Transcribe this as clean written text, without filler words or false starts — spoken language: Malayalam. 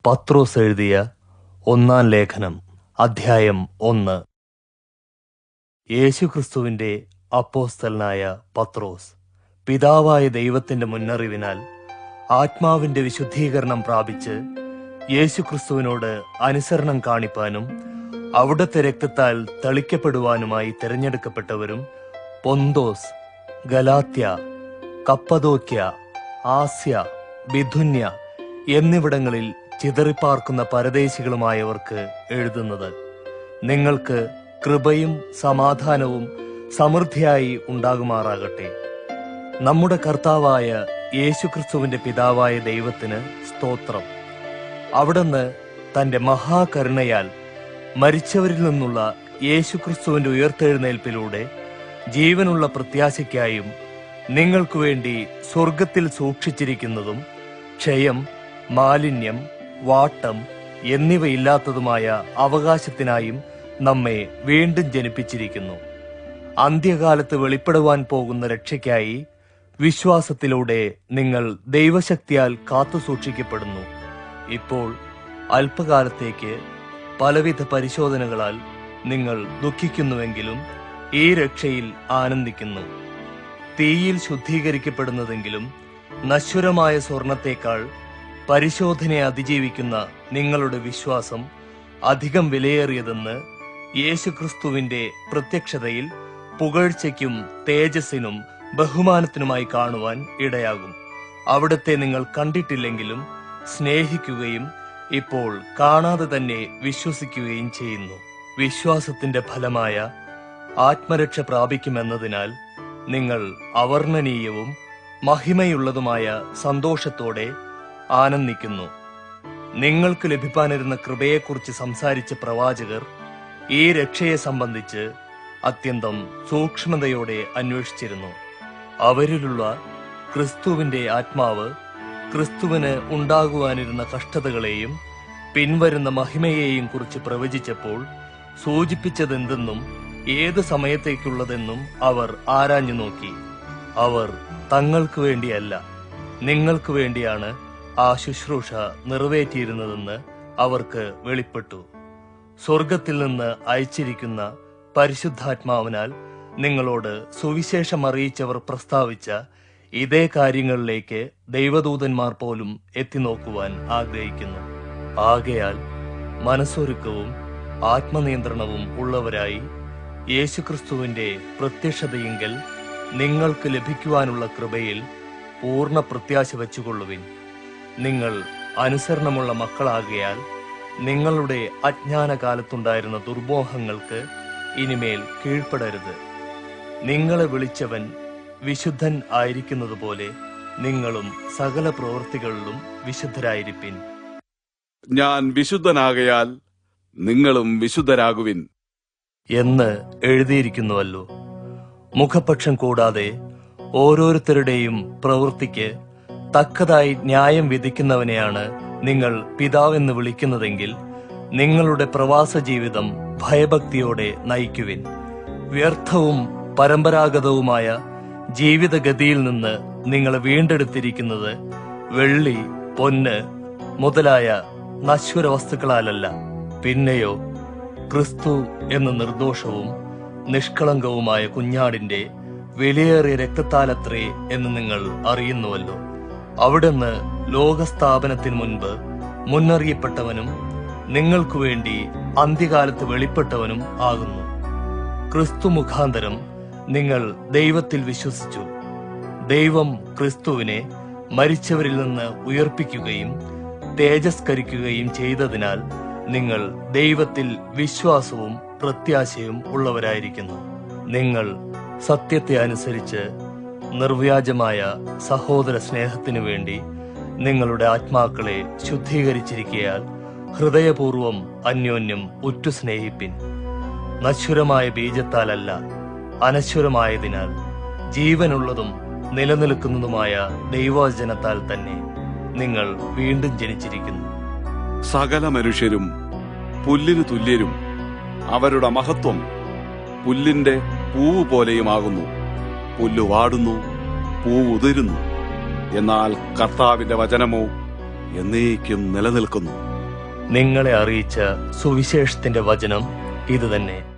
പത്രോസ് എഴുതിയ ഒന്നാം ലേഖനം അധ്യായം 1. യേശുക്രിസ്തുവിന്റെ അപ്പോസ്തലനായ പത്രോസ്, പിതാവായ ദൈവത്തിന്റെ മുന്നറിവിനാൽ ആത്മാവിന്റെ വിശുദ്ധീകരണം പ്രാപിച്ച് യേശുക്രിസ്തുവിനോട് അനുസരണം കാണിപ്പാനും അവിടുത്തെ രക്തത്താൽ തളിക്കപ്പെടുവാനുമായി തിരഞ്ഞെടുക്കപ്പെട്ടവരും പൊന്തോസ്, ഗലാത്യ, കപ്പദോക്യ, ആസ്യ, ബിഥുന്യ എന്നിവിടങ്ങളിൽ ചിതറിപ്പാർക്കുന്ന പരദേശികളുമായവർക്ക് എഴുതുന്നത്: നിങ്ങൾക്ക് കൃപയും സമാധാനവും സമൃദ്ധിയായി ഉണ്ടാകുമാറാകട്ടെ. നമ്മുടെ കർത്താവായ യേശുക്രിസ്തുവിന്റെ പിതാവായ ദൈവത്തിന് സ്തോത്രം. അവിടുന്ന് തന്റെ മഹാകരുണയാൽ മരിച്ചവരിൽ നിന്നുള്ള യേശുക്രിസ്തുവിന്റെ ഉയർത്തെഴുന്നേൽപ്പിലൂടെ ജീവനുള്ള പ്രത്യാശയ്ക്കായും നിങ്ങൾക്കു വേണ്ടി സ്വർഗത്തിൽ സൂക്ഷിച്ചിരിക്കുന്നതും ക്ഷയം, മാലിന്യം, വാട്ടം എന്നിവയില്ലാത്തതുമായ അവകാശത്തിനായും നമ്മെ വീണ്ടും ജനിപ്പിച്ചിരിക്കുന്നു. അന്ത്യകാലത്ത് വെളിപ്പെടുവാൻ പോകുന്ന രക്ഷയ്ക്കായി വിശ്വാസത്തിലൂടെ നിങ്ങൾ ദൈവശക്തിയാൽ കാത്തുസൂക്ഷിക്കപ്പെടുന്നു. ഇപ്പോൾ അല്പകാലത്തേക്ക് പലവിധ പരിശോധനകളാൽ നിങ്ങൾ ദുഃഖിക്കുന്നുവെങ്കിലും ഈ രക്ഷയിൽ ആനന്ദിക്കുന്നു. തീയിൽ ശുദ്ധീകരിക്കപ്പെടുന്നതെങ്കിലും നശ്വരമായ സ്വർണത്തേക്കാൾ പരിശോധനയെ അതിജീവിക്കുന്ന നിങ്ങളുടെ വിശ്വാസം അധികം വിലയേറിയതെന്ന് യേശുക്രിസ്തുവിന്റെ പ്രത്യക്ഷതയിൽ പുകഴ്ചയ്ക്കും തേജസ്സിനും ബഹുമാനത്തിനുമായി കാണുവാൻ ഇടയാകും. അവിടുത്തെ നിങ്ങൾ കണ്ടിട്ടില്ലെങ്കിലും സ്നേഹിക്കുകയും ഇപ്പോൾ കാണാതെ തന്നെ വിശ്വസിക്കുകയും ചെയ്യുന്നു. വിശ്വാസത്തിന്റെ ഫലമായ ആത്മരക്ഷ പ്രാപിക്കുമെന്നതിനാൽ നിങ്ങൾ അവർണ്ണനീയവും മഹിമയുള്ളതുമായ സന്തോഷത്തോടെ ആനന്ദിക്കുന്നു. നിങ്ങൾക്ക് ലഭിക്കാനിരുന്ന കൃപയെക്കുറിച്ച് സംസാരിച്ച പ്രവാചകർ ഈ രക്ഷയെ സംബന്ധിച്ച് അത്യന്തം സൂക്ഷ്മതയോടെ അന്വേഷിച്ചിരുന്നു. അവരിലുള്ള ക്രിസ്തുവിന്റെ ആത്മാവ് ക്രിസ്തുവിന് ഉണ്ടാകുവാനിരുന്ന കഷ്ടതകളെയും പിൻവരുന്ന മഹിമയെയും കുറിച്ച് പ്രവചിച്ചപ്പോൾ സൂചിപ്പിച്ചതെന്തെന്നും ഏത് സമയത്തേക്കുള്ളതെന്നും അവർ ആരാഞ്ഞു നോക്കി. അവർ തങ്ങൾക്ക് വേണ്ടിയല്ല, നിങ്ങൾക്ക് വേണ്ടിയാണ് ആ ശുശ്രൂഷ നിറവേറ്റിയിരുന്നതെന്ന് അവർക്ക് വെളിപ്പെട്ടു. സ്വർഗത്തിൽ നിന്ന് അയച്ചിരിക്കുന്ന പരിശുദ്ധാത്മാവിനാൽ നിങ്ങളോട് സുവിശേഷം അറിയിച്ചവർ പ്രസ്താവിച്ച ഇതേ കാര്യങ്ങളിലേക്ക് ദൈവദൂതന്മാർ പോലും എത്തിനോക്കുവാൻ ആഗ്രഹിക്കുന്നു. ആകയാൽ മനസ്സൊരുക്കവും ആത്മനിയന്ത്രണവും ഉള്ളവരായി യേശുക്രിസ്തുവിന്റെ പ്രത്യക്ഷതയെങ്കിൽ നിങ്ങൾക്ക് ലഭിക്കുവാനുള്ള കൃപയിൽ പൂർണ്ണ പ്രത്യാശ വച്ചുകൊള്ളുവിൻ. നിങ്ങൾ അനുസരണമുള്ള മക്കളാകയാൽ നിങ്ങളുടെ അജ്ഞാനകാലത്തുണ്ടായിരുന്ന ദുർമോഹങ്ങൾക്ക് ഇനിമേൽ കീഴ്പ്പെടരുത്. നിങ്ങളെ വിളിച്ചവൻ വിശുദ്ധൻ ആയിരിക്കുന്നതുപോലെ നിങ്ങളും സകല പ്രവൃത്തികളിലും വിശുദ്ധരായിരിപ്പിൻ. ഞാൻ വിശുദ്ധനാകയാൽ നിങ്ങളും വിശുദ്ധരാകുവിൻ എന്ന് എഴുതിയിരിക്കുന്നുവല്ലോ. മുഖപക്ഷം കൂടാതെ ഓരോരുത്തരുടെയും പ്രവൃത്തിക്ക് തക്കതായി ന്യായം വിധിക്കുന്നവനെയാണ് നിങ്ങൾ പിതാവെന്ന് വിളിക്കുന്നതെങ്കിൽ നിങ്ങളുടെ പ്രവാസ ജീവിതം ഭയഭക്തിയോടെ നയിക്കുവിൻ. വ്യർത്ഥവും പരമ്പരാഗതവുമായ ജീവിതഗതിയിൽ നിന്ന് നിങ്ങളെ വീണ്ടെടുത്തിരിക്കുന്നത് വെള്ളി, പൊന്ന് മുതലായ നശ്വര വസ്തുക്കളാലല്ല, പിന്നെയോ ക്രിസ്തു എന്ന നിർദോഷവും നിഷ്കളങ്കവുമായ കുഞ്ഞാടിന്റെ വിലയേറിയ രക്തത്താലത്രേ എന്ന് നിങ്ങൾ അറിയുന്നുവല്ലോ. അവിടുന്ന് ലോകസ്ഥാപനത്തിന് മുൻപ് മുന്നറിയപ്പെട്ടവനും നിങ്ങൾക്കു വേണ്ടി അന്ത്യകാലത്ത് വെളിപ്പെട്ടവനും ആകുന്നു. ക്രിസ്തു മുഖാന്തരം നിങ്ങൾ ദൈവത്തിൽ വിശ്വസിച്ചു. ദൈവം ക്രിസ്തുവിനെ മരിച്ചവരിൽ നിന്ന് ഉയർപ്പിക്കുകയും തേജസ്കരിക്കുകയും ചെയ്തതിനാൽ നിങ്ങൾ ദൈവത്തിൽ വിശ്വാസവും പ്രത്യാശയും ഉള്ളവരായിരിക്കുന്നു. നിങ്ങൾ സത്യത്തെ അനുസരിച്ച് നിർവ്യാജമായ സഹോദര സ്നേഹത്തിനു വേണ്ടി നിങ്ങളുടെ ആത്മാക്കളെ ശുദ്ധീകരിച്ചിരിക്കയാൽ ഹൃദയപൂർവം അന്യോന്യം ഉറ്റു സ്നേഹിപ്പിൻ. നശ്വരമായ ബീജത്താലല്ല, അനശ്വരമായതിനാൽ ജീവനുള്ളതും നിലനിൽക്കുന്നതുമായ ദൈവവചനത്താൽ തന്നെ നിങ്ങൾ വീണ്ടും ജനിച്ചിരിക്കുന്നു. സകല മനുഷ്യരും പുല്ലിന് തുല്യരും അവരുടെ മഹത്വം പുല്ലിന്റെ പൂവ് പോലെയുമാകുന്നു. പുല്ല് വാടുന്നു, പൂവ് ഉതിരുന്നു, എന്നാൽ കർത്താവിന്റെ വചനമോ എന്നേക്കും നിലനിൽക്കുന്നു. നിങ്ങളെ അറിയിച്ച സുവിശേഷത്തിന്റെ വചനം ഇതുതന്നെ.